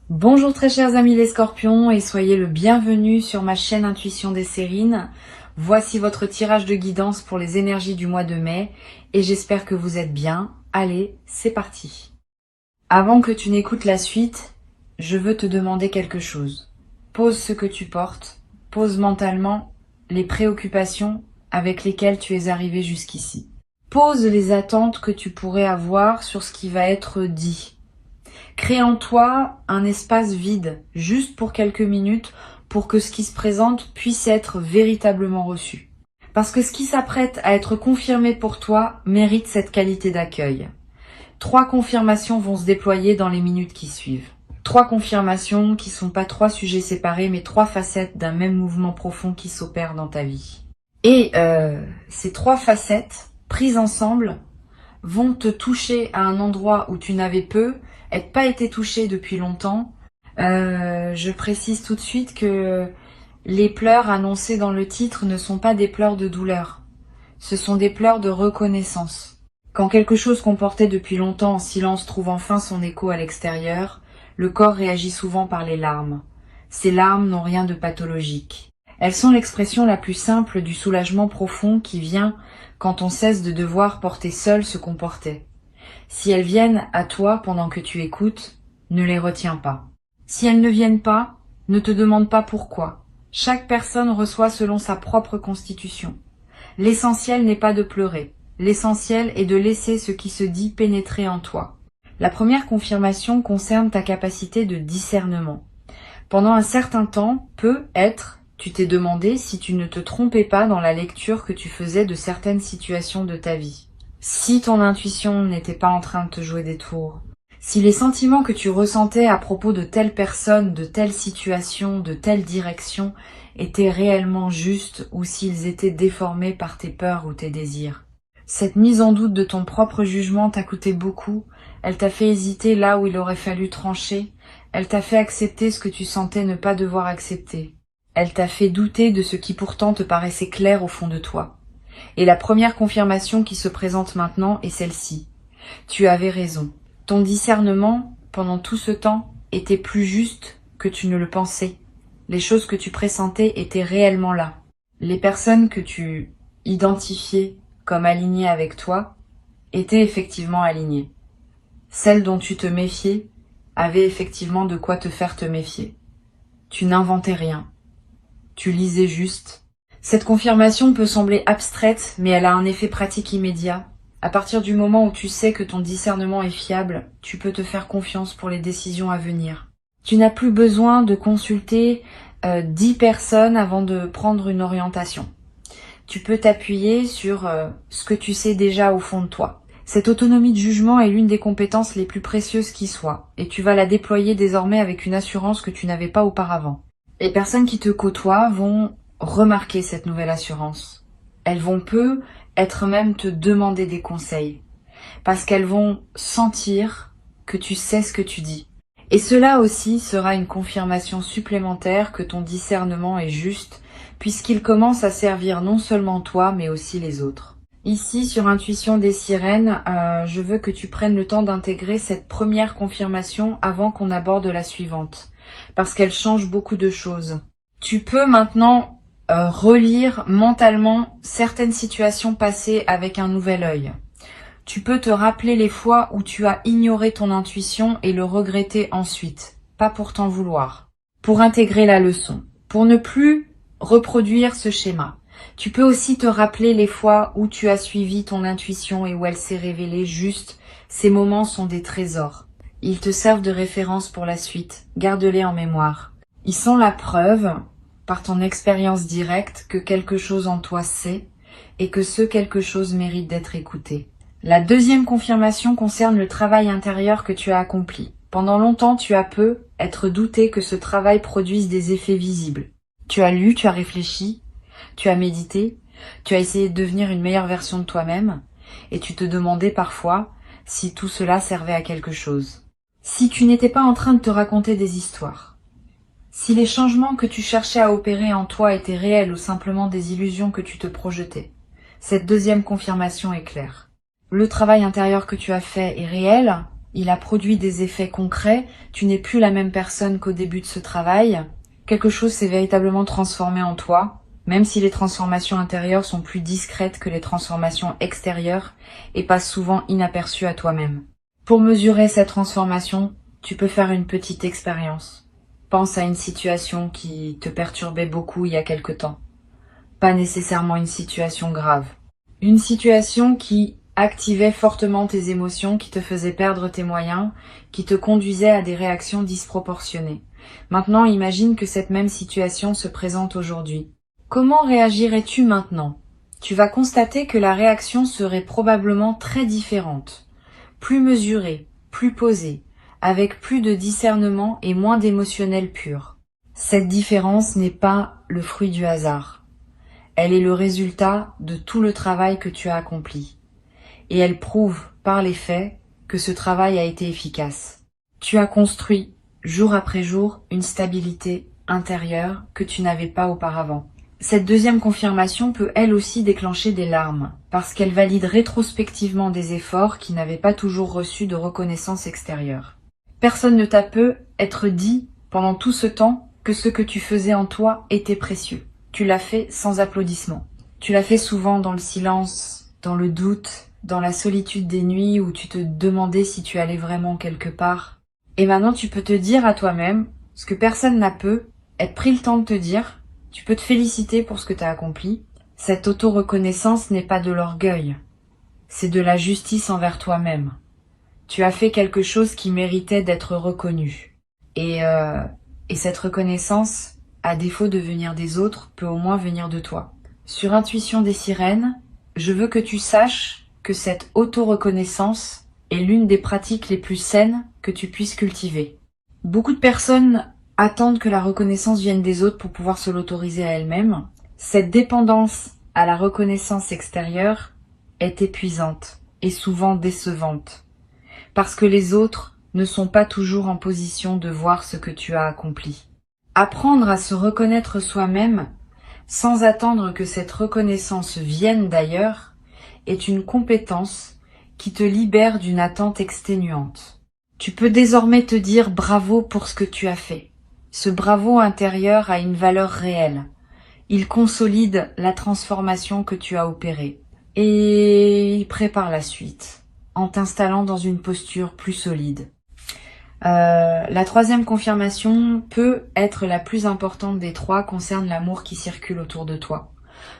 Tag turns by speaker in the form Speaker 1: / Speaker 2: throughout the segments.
Speaker 1: Bonjour très chers amis les scorpions et soyez le bienvenu sur ma chaîne Intuition des Sérines. Voici votre tirage de guidance pour les énergies du mois de mai et j'espère que vous êtes bien. Allez, c'est parti. Avant que tu n'écoutes la suite, je veux te demander quelque chose. Pose ce que tu portes, pose mentalement les préoccupations avec lesquelles tu es arrivé jusqu'ici. Pose les attentes que tu pourrais avoir sur ce qui va être dit. Crée en toi un espace vide, juste pour quelques minutes, pour que ce qui se présente puisse être véritablement reçu. Parce que ce qui s'apprête à être confirmé pour toi mérite cette qualité d'accueil. 3 confirmations vont se déployer dans les minutes qui suivent. 3 confirmations qui sont pas 3 sujets séparés, mais 3 facettes d'un même mouvement profond qui s'opère dans ta vie. Et ces 3 facettes, prises ensemble, vont te toucher à un endroit où tu n'avais pas été touché depuis longtemps. Je précise tout de suite que les pleurs annoncés dans le titre ne sont pas des pleurs de douleur. Ce sont des pleurs de reconnaissance. Quand quelque chose qu'on portait depuis longtemps en silence trouve enfin son écho à l'extérieur, le corps réagit souvent par les larmes. Ces larmes n'ont rien de pathologique. Elles sont l'expression la plus simple du soulagement profond qui vient quand on cesse de devoir porter seul ce qu'on portait. Si elles viennent à toi pendant que tu écoutes, ne les retiens pas. Si elles ne viennent pas, ne te demande pas pourquoi. Chaque personne reçoit selon sa propre constitution. L'essentiel n'est pas de pleurer. L'essentiel est de laisser ce qui se dit pénétrer en toi. La première confirmation concerne ta capacité de discernement. Pendant un certain temps, tu t'es demandé si tu ne te trompais pas dans la lecture que tu faisais de certaines situations de ta vie. Si ton intuition n'était pas en train de te jouer des tours. Si les sentiments que tu ressentais à propos de telle personne, de telle situation, de telle direction étaient réellement justes ou s'ils étaient déformés par tes peurs ou tes désirs. Cette mise en doute de ton propre jugement t'a coûté beaucoup, elle t'a fait hésiter là où il aurait fallu trancher, elle t'a fait accepter ce que tu sentais ne pas devoir accepter. Elle t'a fait douter de ce qui pourtant te paraissait clair au fond de toi. Et la première confirmation qui se présente maintenant est celle-ci. Tu avais raison. Ton discernement, pendant tout ce temps, était plus juste que tu ne le pensais. Les choses que tu pressentais étaient réellement là. Les personnes que tu identifiais comme alignées avec toi étaient effectivement alignées. Celles dont tu te méfiais avaient effectivement de quoi te faire te méfier. Tu n'inventais rien. Tu lisais juste. Cette confirmation peut sembler abstraite, mais elle a un effet pratique immédiat. À partir du moment où tu sais que ton discernement est fiable, tu peux te faire confiance pour les décisions à venir. Tu n'as plus besoin de consulter 10 personnes avant de prendre une orientation. Tu peux t'appuyer sur ce que tu sais déjà au fond de toi. Cette autonomie de jugement est l'une des compétences les plus précieuses qui soient, et tu vas la déployer désormais avec une assurance que tu n'avais pas auparavant. Les personnes qui te côtoient vont remarquer cette nouvelle assurance. Elles vont être même te demander des conseils, parce qu'elles vont sentir que tu sais ce que tu dis. Et cela aussi sera une confirmation supplémentaire que ton discernement est juste, puisqu'il commence à servir non seulement toi, mais aussi les autres. Ici, sur Intuition des Sirènes, je veux que tu prennes le temps d'intégrer cette première confirmation avant qu'on aborde la suivante, parce qu'elle change beaucoup de choses. Tu peux maintenant relire mentalement certaines situations passées avec un nouvel œil. Tu peux te rappeler les fois où tu as ignoré ton intuition et le regretter ensuite, pas pour t'en vouloir, pour intégrer la leçon, pour ne plus reproduire ce schéma. Tu peux aussi te rappeler les fois où tu as suivi ton intuition et où elle s'est révélée juste. Ces moments sont des trésors. Ils te servent de référence pour la suite. Garde-les en mémoire. Ils sont la preuve, par ton expérience directe, que quelque chose en toi sait et que ce quelque chose mérite d'être écouté. La deuxième confirmation concerne le travail intérieur que tu as accompli. Pendant longtemps, tu as être douté que ce travail produise des effets visibles. Tu as lu, tu as réfléchi, tu as médité, tu as essayé de devenir une meilleure version de toi-même, et tu te demandais parfois si tout cela servait à quelque chose. Si tu n'étais pas en train de te raconter des histoires, si les changements que tu cherchais à opérer en toi étaient réels ou simplement des illusions que tu te projetais, cette deuxième confirmation est claire. Le travail intérieur que tu as fait est réel, il a produit des effets concrets, tu n'es plus la même personne qu'au début de ce travail, quelque chose s'est véritablement transformé en toi, même si les transformations intérieures sont plus discrètes que les transformations extérieures et passent souvent inaperçues à toi-même. Pour mesurer cette transformation, tu peux faire une petite expérience. Pense à une situation qui te perturbait beaucoup il y a quelque temps. Pas nécessairement une situation grave. Une situation qui activait fortement tes émotions, qui te faisait perdre tes moyens, qui te conduisait à des réactions disproportionnées. Maintenant, imagine que cette même situation se présente aujourd'hui. Comment réagirais-tu maintenant? Tu vas constater que la réaction serait probablement très différente, plus mesurée, plus posée, avec plus de discernement et moins d'émotionnel pur. Cette différence n'est pas le fruit du hasard. Elle est le résultat de tout le travail que tu as accompli. Et elle prouve, par les faits, que ce travail a été efficace. Tu as construit, jour après jour, une stabilité intérieure que tu n'avais pas auparavant. Cette deuxième confirmation peut elle aussi déclencher des larmes, parce qu'elle valide rétrospectivement des efforts qui n'avaient pas toujours reçu de reconnaissance extérieure. Personne ne t'a peut être dit, pendant tout ce temps, que ce que tu faisais en toi était précieux. Tu l'as fait sans applaudissements. Tu l'as fait souvent dans le silence, dans le doute, dans la solitude des nuits où tu te demandais si tu allais vraiment quelque part. Et maintenant tu peux te dire à toi-même, ce que personne n'a peut, être pris le temps de te dire, tu peux te féliciter pour ce que tu as accompli. Cette auto-reconnaissance n'est pas de l'orgueil, c'est de la justice envers toi-même. Tu as fait quelque chose qui méritait d'être reconnu. Et cette reconnaissance, à défaut de venir des autres, peut au moins venir de toi. Sur Intuition des sirènes, je veux que tu saches que cette auto-reconnaissance est l'une des pratiques les plus saines que tu puisses cultiver. Beaucoup de personnes attendent que la reconnaissance vienne des autres pour pouvoir se l'autoriser à elles-mêmes. Cette dépendance à la reconnaissance extérieure est épuisante et souvent décevante, parce que les autres ne sont pas toujours en position de voir ce que tu as accompli. Apprendre à se reconnaître soi-même, sans attendre que cette reconnaissance vienne d'ailleurs, est une compétence qui te libère d'une attente exténuante. Tu peux désormais te dire bravo pour ce que tu as fait. Ce bravo intérieur a une valeur réelle. Il consolide la transformation que tu as opérée. Et il prépare la suite, en t'installant dans une posture plus solide. La troisième confirmation peut être la plus importante des trois, concerne l'amour qui circule autour de toi.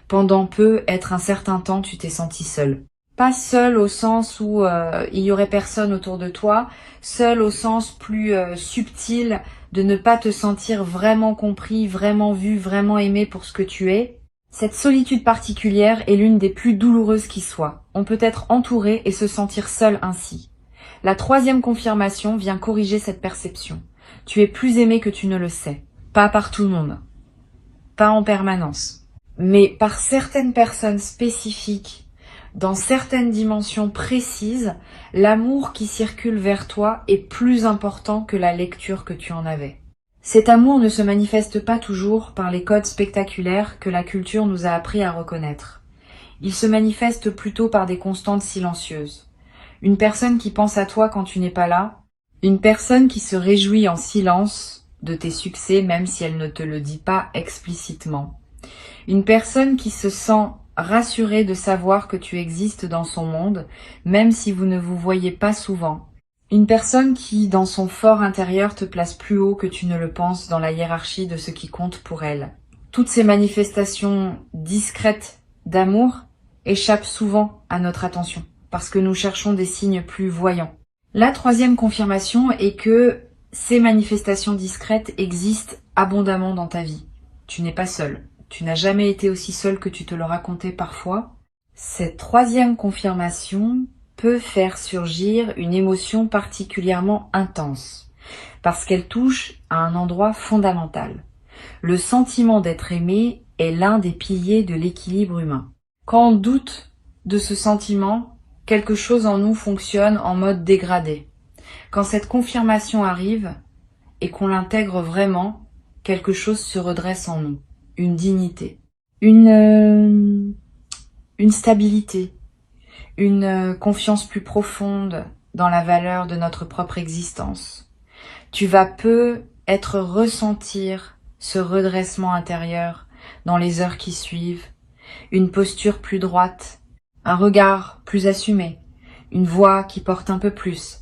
Speaker 1: Pendant être un certain temps, tu t'es senti seul. Pas seul au sens où il y aurait personne autour de toi, seul au sens plus subtil de ne pas te sentir vraiment compris, vraiment vu, vraiment aimé pour ce que tu es. Cette solitude particulière est l'une des plus douloureuses qui soit. On peut être entouré et se sentir seul ainsi. La troisième confirmation vient corriger cette perception. Tu es plus aimé que tu ne le sais. Pas par tout le monde. Pas en permanence. Mais par certaines personnes spécifiques, dans certaines dimensions précises, l'amour qui circule vers toi est plus important que la lecture que tu en avais. Cet amour ne se manifeste pas toujours par les codes spectaculaires que la culture nous a appris à reconnaître. Il se manifeste plutôt par des constantes silencieuses. Une personne qui pense à toi quand tu n'es pas là, une personne qui se réjouit en silence de tes succès même si elle ne te le dit pas explicitement. Une personne qui se sent rassurée de savoir que tu existes dans son monde, même si vous ne vous voyez pas souvent. Une personne qui, dans son fort intérieur, te place plus haut que tu ne le penses dans la hiérarchie de ce qui compte pour elle. Toutes ces manifestations discrètes d'amour échappent souvent à notre attention, parce que nous cherchons des signes plus voyants. La troisième confirmation est que ces manifestations discrètes existent abondamment dans ta vie. Tu n'es pas seul. Tu n'as jamais été aussi seul que tu te le racontais parfois. Cette troisième confirmation peut faire surgir une émotion particulièrement intense, parce qu'elle touche à un endroit fondamental. Le sentiment d'être aimé est l'un des piliers de l'équilibre humain. Quand on doute de ce sentiment, quelque chose en nous fonctionne en mode dégradé. Quand cette confirmation arrive et qu'on l'intègre vraiment, quelque chose se redresse en nous. Une dignité, une stabilité, une confiance plus profonde dans la valeur de notre propre existence. Tu vas peu être ressentir ce redressement intérieur dans les heures qui suivent, une posture plus droite, un regard plus assumé, une voix qui porte un peu plus.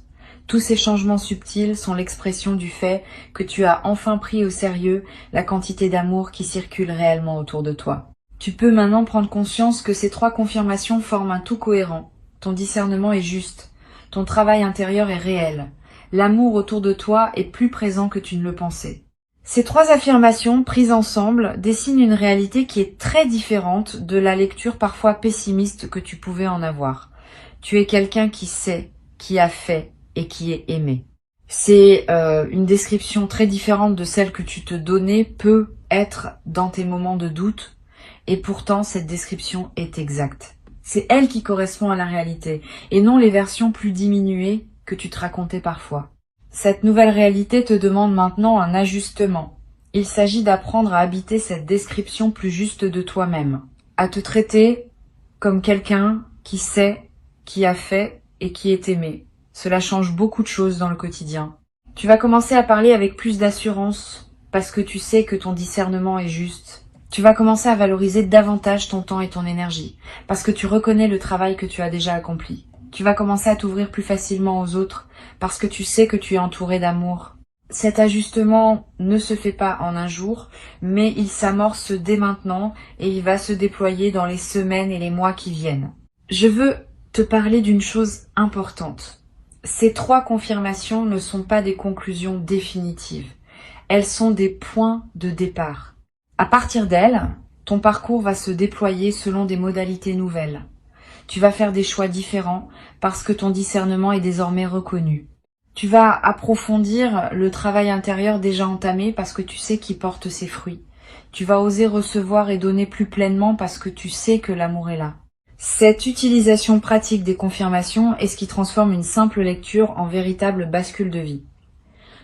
Speaker 1: Tous ces changements subtils sont l'expression du fait que tu as enfin pris au sérieux la quantité d'amour qui circule réellement autour de toi. Tu peux maintenant prendre conscience que ces 3 confirmations forment un tout cohérent. Ton discernement est juste. Ton travail intérieur est réel. L'amour autour de toi est plus présent que tu ne le pensais. Ces 3 affirmations, prises ensemble, dessinent une réalité qui est très différente de la lecture parfois pessimiste que tu pouvais en avoir. Tu es quelqu'un qui sait, qui a fait et qui est aimé. C'est une description très différente de celle que tu te donnais peut être dans tes moments de doute, et pourtant cette description est exacte. C'est elle qui correspond à la réalité, et non les versions plus diminuées que tu te racontais parfois. Cette nouvelle réalité te demande maintenant un ajustement. Il s'agit d'apprendre à habiter cette description plus juste de toi-même, à te traiter comme quelqu'un qui sait, qui a fait et qui est aimé. Cela change beaucoup de choses dans le quotidien. Tu vas commencer à parler avec plus d'assurance parce que tu sais que ton discernement est juste. Tu vas commencer à valoriser davantage ton temps et ton énergie parce que tu reconnais le travail que tu as déjà accompli. Tu vas commencer à t'ouvrir plus facilement aux autres parce que tu sais que tu es entouré d'amour. Cet ajustement ne se fait pas en un jour, mais il s'amorce dès maintenant et il va se déployer dans les semaines et les mois qui viennent. Je veux te parler d'une chose importante. Ces 3 confirmations ne sont pas des conclusions définitives. Elles sont des points de départ. À partir d'elles, ton parcours va se déployer selon des modalités nouvelles. Tu vas faire des choix différents parce que ton discernement est désormais reconnu. Tu vas approfondir le travail intérieur déjà entamé parce que tu sais qu'il porte ses fruits. Tu vas oser recevoir et donner plus pleinement parce que tu sais que l'amour est là. Cette utilisation pratique des confirmations est ce qui transforme une simple lecture en véritable bascule de vie.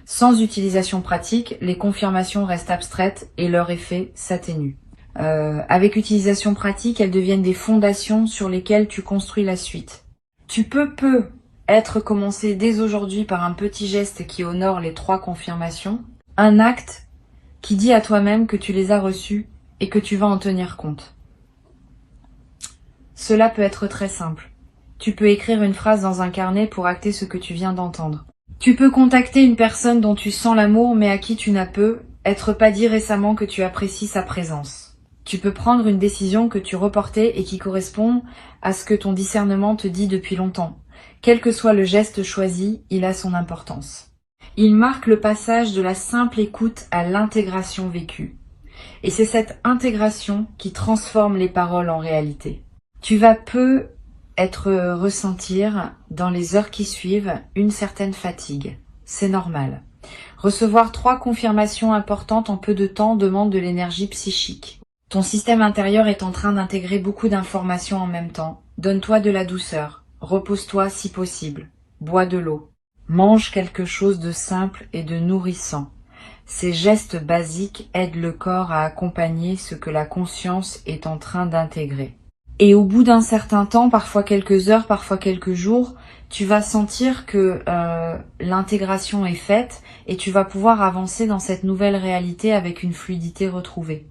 Speaker 1: Sans utilisation pratique, les confirmations restent abstraites et leur effet s'atténue. Avec utilisation pratique, elles deviennent des fondations sur lesquelles tu construis la suite. Tu peux être commencé dès aujourd'hui par un petit geste qui honore les 3 confirmations, un acte qui dit à toi-même que tu les as reçues et que tu vas en tenir compte. Cela peut être très simple. Tu peux écrire une phrase dans un carnet pour acter ce que tu viens d'entendre. Tu peux contacter une personne dont tu sens l'amour mais à qui tu n'as être pas dit récemment que tu apprécies sa présence. Tu peux prendre une décision que tu reportais et qui correspond à ce que ton discernement te dit depuis longtemps. Quel que soit le geste choisi, il a son importance. Il marque le passage de la simple écoute à l'intégration vécue. Et c'est cette intégration qui transforme les paroles en réalité. Tu vas ressentir dans les heures qui suivent une certaine fatigue. C'est normal. Recevoir 3 confirmations importantes en peu de temps demande de l'énergie psychique. Ton système intérieur est en train d'intégrer beaucoup d'informations en même temps. Donne-toi de la douceur. Repose-toi si possible. Bois de l'eau. Mange quelque chose de simple et de nourrissant. Ces gestes basiques aident le corps à accompagner ce que la conscience est en train d'intégrer. Et au bout d'un certain temps, parfois quelques heures, parfois quelques jours, tu vas sentir que l'intégration est faite et tu vas pouvoir avancer dans cette nouvelle réalité avec une fluidité retrouvée.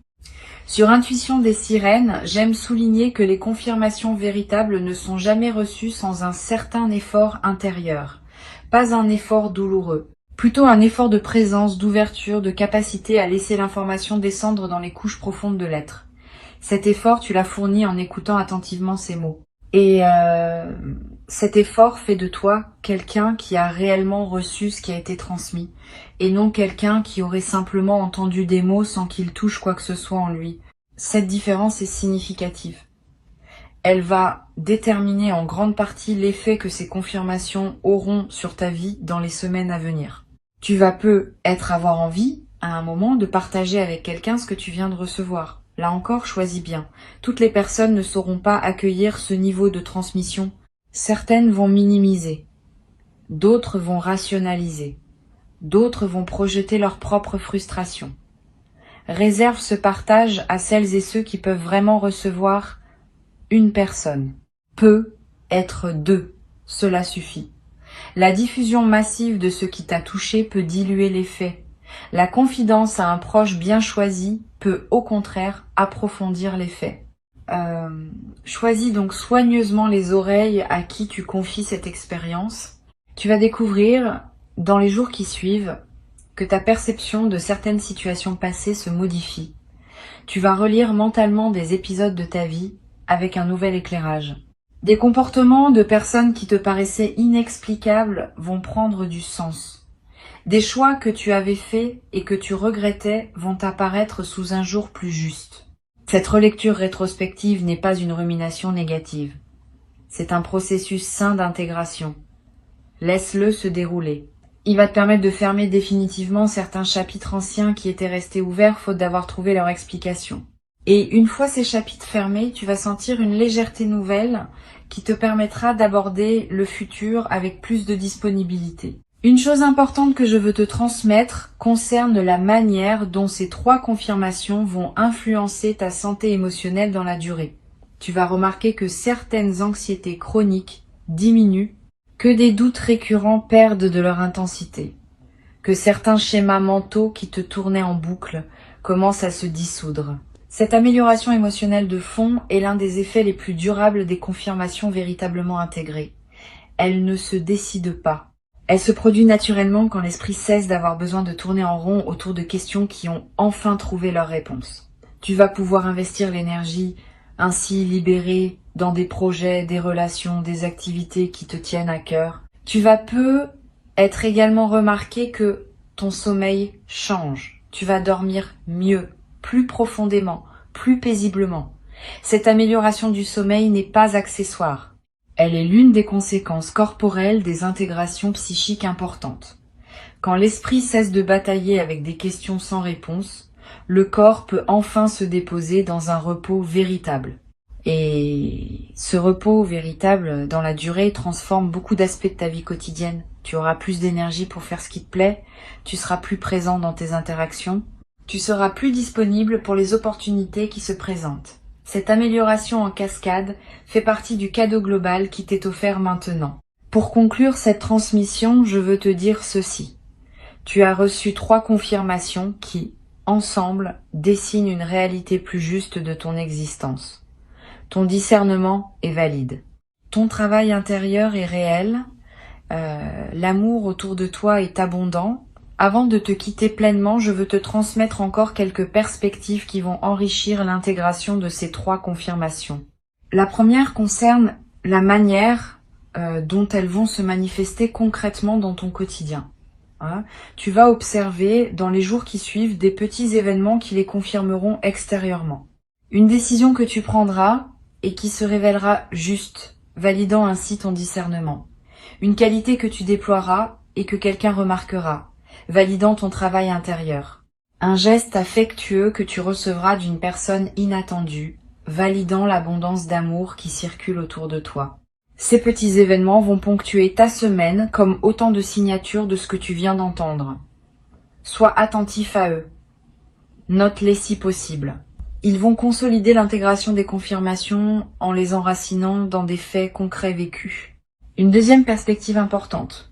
Speaker 1: Sur Intuition des sirènes, j'aime souligner que les confirmations véritables ne sont jamais reçues sans un certain effort intérieur. Pas un effort douloureux, plutôt un effort de présence, d'ouverture, de capacité à laisser l'information descendre dans les couches profondes de l'être. Cet effort, tu l'as fourni en écoutant attentivement ces mots. Et cet effort fait de toi quelqu'un qui a réellement reçu ce qui a été transmis, et non quelqu'un qui aurait simplement entendu des mots sans qu'il touche quoi que ce soit en lui. Cette différence est significative. Elle va déterminer en grande partie l'effet que ces confirmations auront sur ta vie dans les semaines à venir. Tu vas avoir envie, à un moment, de partager avec quelqu'un ce que tu viens de recevoir. Là encore, choisis bien. Toutes les personnes ne sauront pas accueillir ce niveau de transmission. Certaines vont minimiser, d'autres vont rationaliser, d'autres vont projeter leur propre frustration. Réserve ce partage à celles et ceux qui peuvent vraiment recevoir une personne. Peut être 2, cela suffit. La diffusion massive de ce qui t'a touché peut diluer l'effet. La confidence à un proche bien choisi peut au contraire approfondir l'effet. Choisis donc soigneusement les oreilles à qui tu confies cette expérience. Tu vas découvrir, dans les jours qui suivent, que ta perception de certaines situations passées se modifie. Tu vas relire mentalement des épisodes de ta vie avec un nouvel éclairage. Des comportements de personnes qui te paraissaient inexplicables vont prendre du sens. Des choix que tu avais faits et que tu regrettais vont apparaître sous un jour plus juste. Cette relecture rétrospective n'est pas une rumination négative. C'est un processus sain d'intégration. Laisse-le se dérouler. Il va te permettre de fermer définitivement certains chapitres anciens qui étaient restés ouverts faute d'avoir trouvé leur explication. Et une fois ces chapitres fermés, tu vas sentir une légèreté nouvelle qui te permettra d'aborder le futur avec plus de disponibilité. Une chose importante que je veux te transmettre concerne la manière dont ces 3 confirmations vont influencer ta santé émotionnelle dans la durée. Tu vas remarquer que certaines anxiétés chroniques diminuent, que des doutes récurrents perdent de leur intensité, que certains schémas mentaux qui te tournaient en boucle commencent à se dissoudre. Cette amélioration émotionnelle de fond est l'un des effets les plus durables des confirmations véritablement intégrées. Elle ne se décide pas. Elle se produit naturellement quand l'esprit cesse d'avoir besoin de tourner en rond autour de questions qui ont enfin trouvé leur réponse. Tu vas pouvoir investir l'énergie ainsi libérée dans des projets, des relations, des activités qui te tiennent à cœur. Tu vas peu être également remarqué que ton sommeil change. Tu vas dormir mieux, plus profondément, plus paisiblement. Cette amélioration du sommeil n'est pas accessoire. Elle est l'une des conséquences corporelles des intégrations psychiques importantes. Quand l'esprit cesse de batailler avec des questions sans réponse, le corps peut enfin se déposer dans un repos véritable. Et ce repos véritable, dans la durée, transforme beaucoup d'aspects de ta vie quotidienne. Tu auras plus d'énergie pour faire ce qui te plaît, tu seras plus présent dans tes interactions, tu seras plus disponible pour les opportunités qui se présentent. Cette amélioration en cascade fait partie du cadeau global qui t'est offert maintenant. Pour conclure cette transmission, je veux te dire ceci. Tu as reçu 3 confirmations qui, ensemble, dessinent une réalité plus juste de ton existence. Ton discernement est valide. Ton travail intérieur est réel. L'amour autour de toi est abondant. Avant de te quitter pleinement, je veux te transmettre encore quelques perspectives qui vont enrichir l'intégration de ces 3 confirmations. La première concerne la manière dont elles vont se manifester concrètement dans ton quotidien. Tu vas observer dans les jours qui suivent des petits événements qui les confirmeront extérieurement. Une décision que tu prendras et qui se révélera juste, validant ainsi ton discernement. Une qualité que tu déploieras et que quelqu'un remarquera, validant ton travail intérieur. Un geste affectueux que tu recevras d'une personne inattendue, validant l'abondance d'amour qui circule autour de toi. Ces petits événements vont ponctuer ta semaine comme autant de signatures de ce que tu viens d'entendre. Sois attentif à eux. Note-les si possible. Ils vont consolider l'intégration des confirmations en les enracinant dans des faits concrets vécus. Une deuxième perspective importante.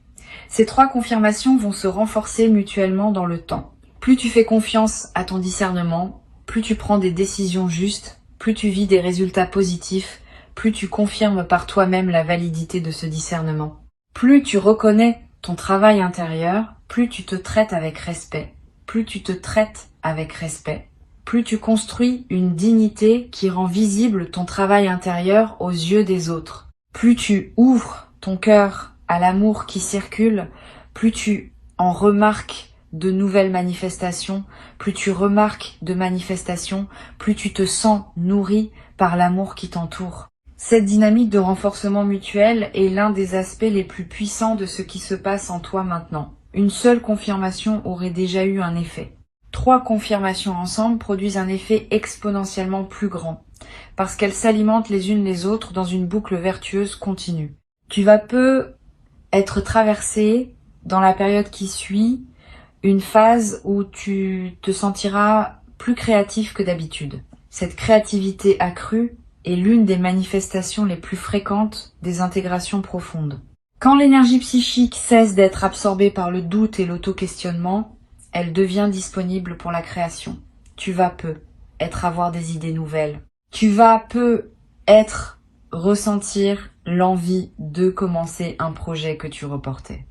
Speaker 1: Ces 3 confirmations vont se renforcer mutuellement dans le temps. Plus tu fais confiance à ton discernement, plus tu prends des décisions justes, plus tu vis des résultats positifs, plus tu confirmes par toi-même la validité de ce discernement. Plus tu reconnais ton travail intérieur, plus tu te traites avec respect. Plus tu te traites avec respect, plus tu construis une dignité qui rend visible ton travail intérieur aux yeux des autres. Plus tu ouvres ton cœur à l'amour qui circule, plus tu en remarques de nouvelles manifestations, plus tu remarques de manifestations, plus tu te sens nourri par l'amour qui t'entoure. Cette dynamique de renforcement mutuel est l'un des aspects les plus puissants de ce qui se passe en toi maintenant. Une seule confirmation aurait déjà eu un effet. 3 confirmations ensemble produisent un effet exponentiellement plus grand, parce qu'elles s'alimentent les unes les autres dans une boucle vertueuse continue. Tu vas peu être traversé dans la période qui suit une phase où tu te sentiras plus créatif que d'habitude. Cette créativité accrue est l'une des manifestations les plus fréquentes des intégrations profondes. Quand l'énergie psychique cesse d'être absorbée par le doute et l'auto-questionnement, elle devient disponible pour la création. Tu vas avoir des idées nouvelles. Tu vas ressentir l'envie de commencer un projet que tu reportais.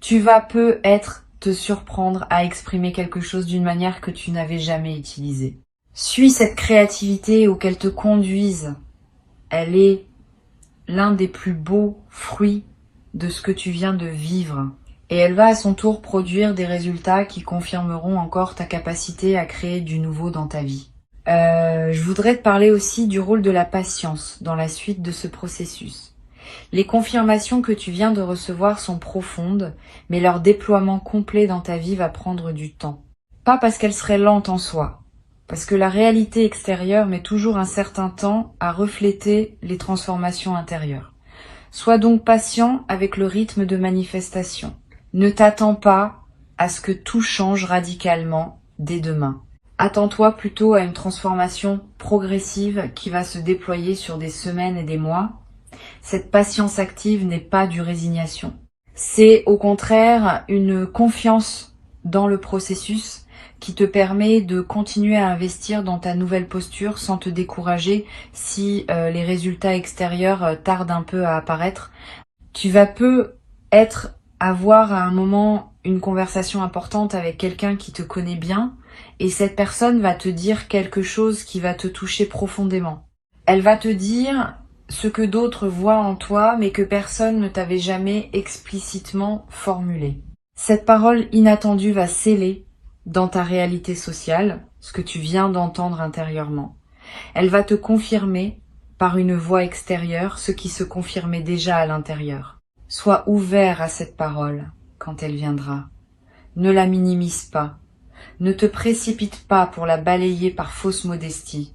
Speaker 1: Tu vas te surprendre à exprimer quelque chose d'une manière que tu n'avais jamais utilisée. Suis cette créativité ou qu'elle te conduise. Elle est l'un des plus beaux fruits de ce que tu viens de vivre. Et elle va à son tour produire des résultats qui confirmeront encore ta capacité à créer du nouveau dans ta vie. Je voudrais te parler aussi du rôle de la patience dans la suite de ce processus. Les confirmations que tu viens de recevoir sont profondes, mais leur déploiement complet dans ta vie va prendre du temps. Pas parce qu'elles seraient lentes en soi, parce que la réalité extérieure met toujours un certain temps à refléter les transformations intérieures. Sois donc patient avec le rythme de manifestation. Ne t'attends pas à ce que tout change radicalement dès demain. Attends-toi plutôt à une transformation progressive qui va se déployer sur des semaines et des mois. Cette patience active n'est pas du résignation. C'est au contraire une confiance dans le processus qui te permet de continuer à investir dans ta nouvelle posture sans te décourager si les résultats extérieurs tardent un peu à apparaître. Tu vas avoir à un moment une conversation importante avec quelqu'un qui te connaît bien et cette personne va te dire quelque chose qui va te toucher profondément. Elle va te dire ce que d'autres voient en toi mais que personne ne t'avait jamais explicitement formulé. Cette parole inattendue va sceller dans ta réalité sociale ce que tu viens d'entendre intérieurement. Elle va te confirmer par une voix extérieure ce qui se confirmait déjà à l'intérieur. Sois ouvert à cette parole quand elle viendra. Ne la minimise pas. Ne te précipite pas pour la balayer par fausse modestie.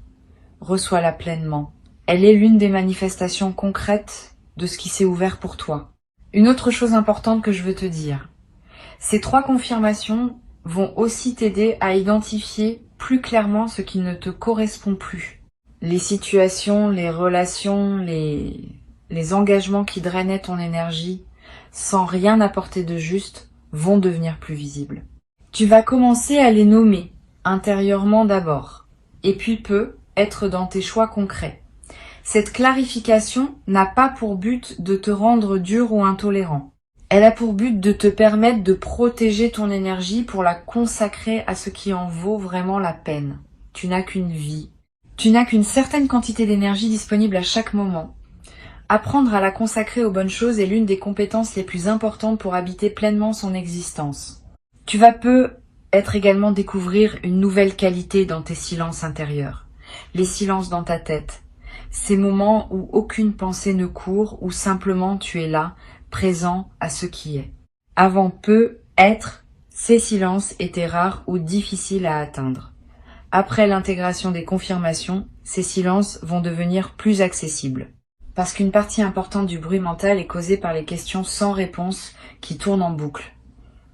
Speaker 1: Reçois-la pleinement. Elle est l'une des manifestations concrètes de ce qui s'est ouvert pour toi. Une autre chose importante que je veux te dire. Ces 3 confirmations vont aussi t'aider à identifier plus clairement ce qui ne te correspond plus. Les situations, les relations, les engagements qui drainaient ton énergie sans rien apporter de juste vont devenir plus visibles. Tu vas commencer à les nommer intérieurement d'abord et puis être dans tes choix concrets. Cette clarification n'a pas pour but de te rendre dur ou intolérant. Elle a pour but de te permettre de protéger ton énergie pour la consacrer à ce qui en vaut vraiment la peine. Tu n'as qu'une vie. Tu n'as qu'une certaine quantité d'énergie disponible à chaque moment. Apprendre à la consacrer aux bonnes choses est l'une des compétences les plus importantes pour habiter pleinement son existence. Tu vas être également découvrir une nouvelle qualité dans tes silences intérieurs. Les silences dans ta tête. Ces moments où aucune pensée ne court, où simplement tu es là, présent à ce qui est. Avant ces silences étaient rares ou difficiles à atteindre. Après l'intégration des confirmations, ces silences vont devenir plus accessibles. Parce qu'une partie importante du bruit mental est causée par les questions sans réponse qui tournent en boucle.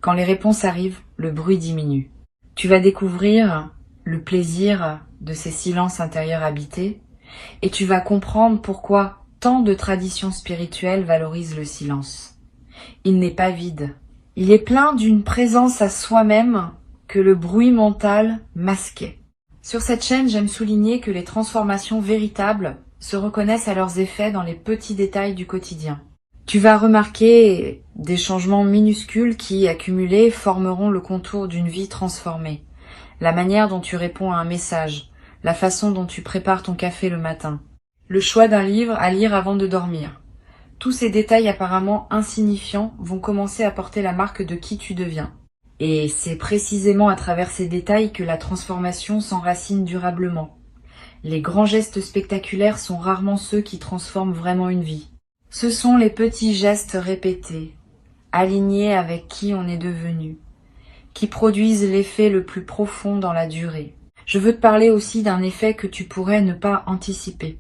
Speaker 1: Quand les réponses arrivent, le bruit diminue. Tu vas découvrir le plaisir de ces silences intérieurs habités et tu vas comprendre pourquoi tant de traditions spirituelles valorisent le silence. Il n'est pas vide. Il est plein d'une présence à soi-même que le bruit mental masquait. Sur cette chaîne, j'aime souligner que les transformations véritables se reconnaissent à leurs effets dans les petits détails du quotidien. Tu vas remarquer des changements minuscules qui, accumulés, formeront le contour d'une vie transformée. La manière dont tu réponds à un message, la façon dont tu prépares ton café le matin, le choix d'un livre à lire avant de dormir. Tous ces détails apparemment insignifiants vont commencer à porter la marque de qui tu deviens. Et c'est précisément à travers ces détails que la transformation s'enracine durablement. Les grands gestes spectaculaires sont rarement ceux qui transforment vraiment une vie. Ce sont les petits gestes répétés, alignés avec qui on est devenu, qui produisent l'effet le plus profond dans la durée. Je veux te parler aussi d'un effet que tu pourrais ne pas anticiper.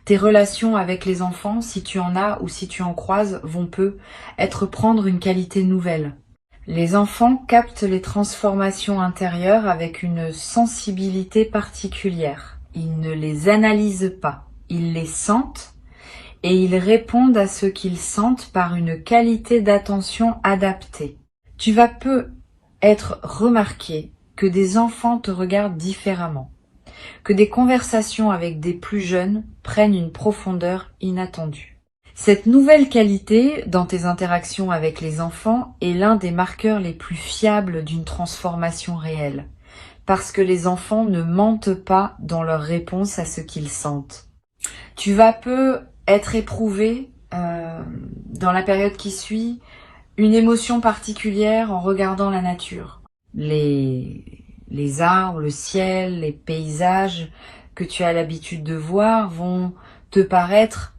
Speaker 1: Tes relations avec les enfants, si tu en as ou si tu en croises, vont prendre une qualité nouvelle. Les enfants captent les transformations intérieures avec une sensibilité particulière. Ils ne les analysent pas, ils les sentent et ils répondent à ce qu'ils sentent par une qualité d'attention adaptée. Tu vas peu être remarqué que des enfants te regardent différemment, que des conversations avec des plus jeunes prennent une profondeur inattendue. Cette nouvelle qualité dans tes interactions avec les enfants est l'un des marqueurs les plus fiables d'une transformation réelle, parce que les enfants ne mentent pas dans leur réponse à ce qu'ils sentent. Tu vas peu être éprouvé dans la période qui suit une émotion particulière en regardant la nature. Les arbres, le ciel, les paysages que tu as l'habitude de voir vont te paraître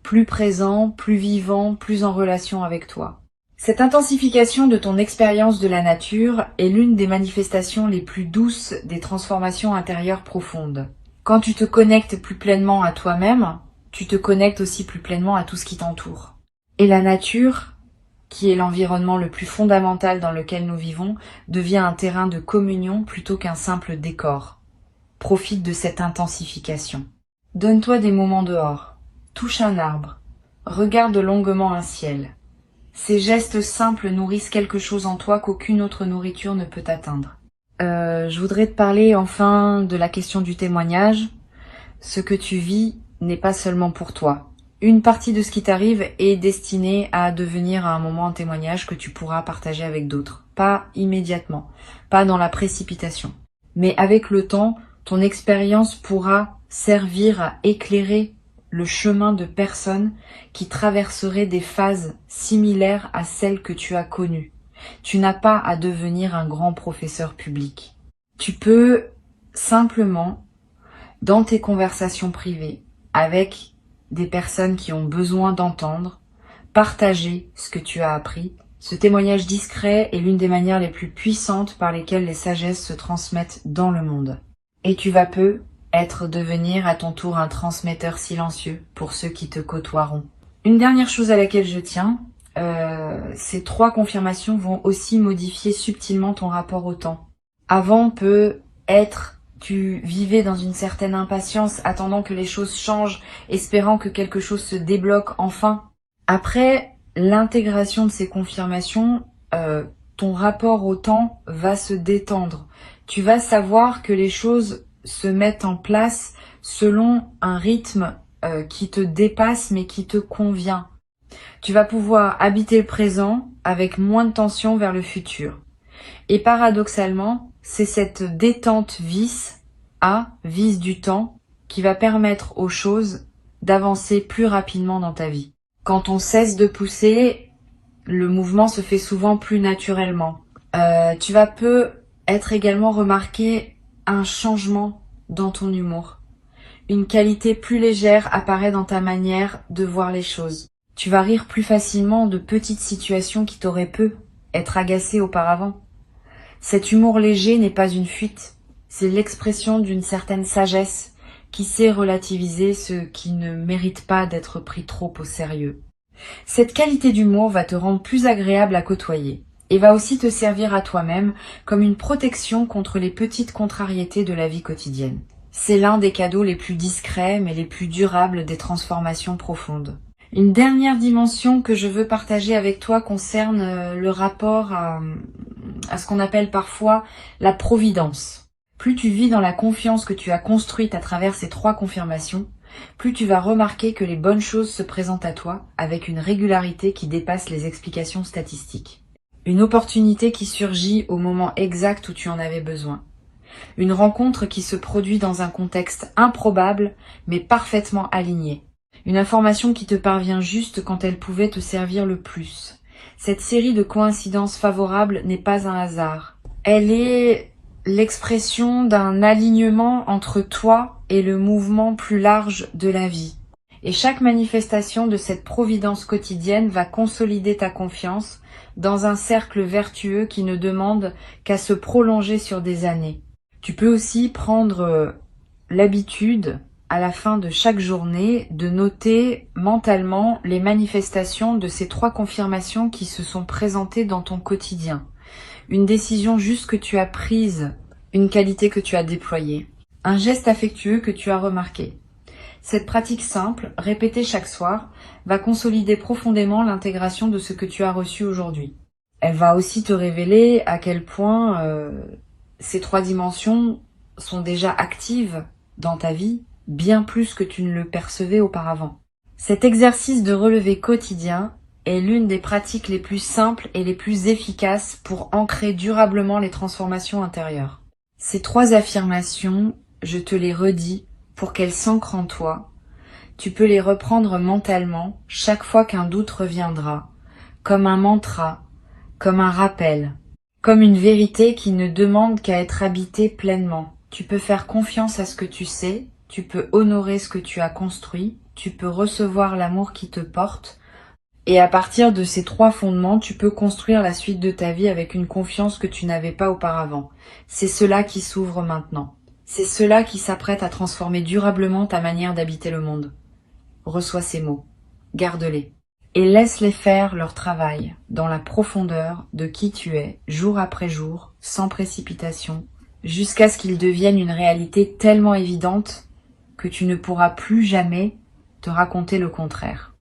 Speaker 1: plus présents, plus vivants, plus en relation avec toi. Cette intensification de ton expérience de la nature est l'une des manifestations les plus douces des transformations intérieures profondes. Quand tu te connectes plus pleinement à toi-même, tu te connectes aussi plus pleinement à tout ce qui t'entoure. Et la nature, qui est l'environnement le plus fondamental dans lequel nous vivons, devient un terrain de communion plutôt qu'un simple décor. Profite de cette intensification. Donne-toi des moments dehors. Touche un arbre. Regarde longuement un ciel. Ces gestes simples nourrissent quelque chose en toi qu'aucune autre nourriture ne peut atteindre. Je voudrais te parler enfin de la question du témoignage. Ce que tu vis n'est pas seulement pour toi. Une partie de ce qui t'arrive est destinée à devenir à un moment un témoignage que tu pourras partager avec d'autres. Pas immédiatement, pas dans la précipitation. Mais avec le temps, ton expérience pourra servir à éclairer le chemin de personnes qui traverseraient des phases similaires à celles que tu as connues. Tu n'as pas à devenir un grand professeur public. Tu peux simplement, dans tes conversations privées, avec des personnes qui ont besoin d'entendre, partager ce que tu as appris. Ce témoignage discret est l'une des manières les plus puissantes par lesquelles les sagesses se transmettent dans le monde. Et tu vas peu devenir à ton tour un transmetteur silencieux pour ceux qui te côtoieront. Une dernière chose à laquelle je tiens, ces 3 confirmations vont aussi modifier subtilement ton rapport au temps. Avant peut être tu vivais dans une certaine impatience, attendant que les choses changent, espérant que quelque chose se débloque enfin. Après l'intégration de ces confirmations, ton rapport au temps va se détendre. Tu vas savoir que les choses se mettent en place selon un rythme qui te dépasse mais qui te convient. Tu vas pouvoir habiter le présent avec moins de tension vers le futur. Et paradoxalement, c'est cette détente vice du temps qui va permettre aux choses d'avancer plus rapidement dans ta vie. Quand on cesse de pousser, le mouvement se fait souvent plus naturellement. Tu vas peu être également remarqué un changement dans ton humour. Une qualité plus légère apparaît dans ta manière de voir les choses. Tu vas rire plus facilement de petites situations qui t'auraient pu être agacées auparavant. Cet humour léger n'est pas une fuite, c'est l'expression d'une certaine sagesse qui sait relativiser ce qui ne mérite pas d'être pris trop au sérieux. Cette qualité d'humour va te rendre plus agréable à côtoyer et va aussi te servir à toi-même comme une protection contre les petites contrariétés de la vie quotidienne. C'est l'un des cadeaux les plus discrets mais les plus durables des transformations profondes. Une dernière dimension que je veux partager avec toi concerne le rapport à ce qu'on appelle parfois la providence. Plus tu vis dans la confiance que tu as construite à travers ces 3 confirmations, plus tu vas remarquer que les bonnes choses se présentent à toi avec une régularité qui dépasse les explications statistiques. Une opportunité qui surgit au moment exact où tu en avais besoin. Une rencontre qui se produit dans un contexte improbable mais parfaitement aligné. Une information qui te parvient juste quand elle pouvait te servir le plus. Cette série de coïncidences favorables n'est pas un hasard. Elle est l'expression d'un alignement entre toi et le mouvement plus large de la vie. Et chaque manifestation de cette providence quotidienne va consolider ta confiance dans un cercle vertueux qui ne demande qu'à se prolonger sur des années. Tu peux aussi prendre l'habitude, à la fin de chaque journée, de noter mentalement les manifestations de ces 3 confirmations qui se sont présentées dans ton quotidien. Une décision juste que tu as prise, une qualité que tu as déployée, un geste affectueux que tu as remarqué. Cette pratique simple, répétée chaque soir, va consolider profondément l'intégration de ce que tu as reçu aujourd'hui. Elle va aussi te révéler à quel point ces 3 dimensions sont déjà actives dans ta vie, bien plus que tu ne le percevais auparavant. Cet exercice de relevé quotidien est l'une des pratiques les plus simples et les plus efficaces pour ancrer durablement les transformations intérieures. Ces 3 affirmations, je te les redis pour qu'elles s'ancrent en toi. Tu peux les reprendre mentalement chaque fois qu'un doute reviendra, comme un mantra, comme un rappel, comme une vérité qui ne demande qu'à être habitée pleinement. Tu peux faire confiance à ce que tu sais, tu peux honorer ce que tu as construit, tu peux recevoir l'amour qui te porte, et à partir de ces 3 fondements, tu peux construire la suite de ta vie avec une confiance que tu n'avais pas auparavant. C'est cela qui s'ouvre maintenant. C'est cela qui s'apprête à transformer durablement ta manière d'habiter le monde. Reçois ces mots, garde-les, et laisse-les faire leur travail dans la profondeur de qui tu es, jour après jour, sans précipitation, jusqu'à ce qu'ils deviennent une réalité tellement évidente que tu ne pourras plus jamais te raconter le contraire.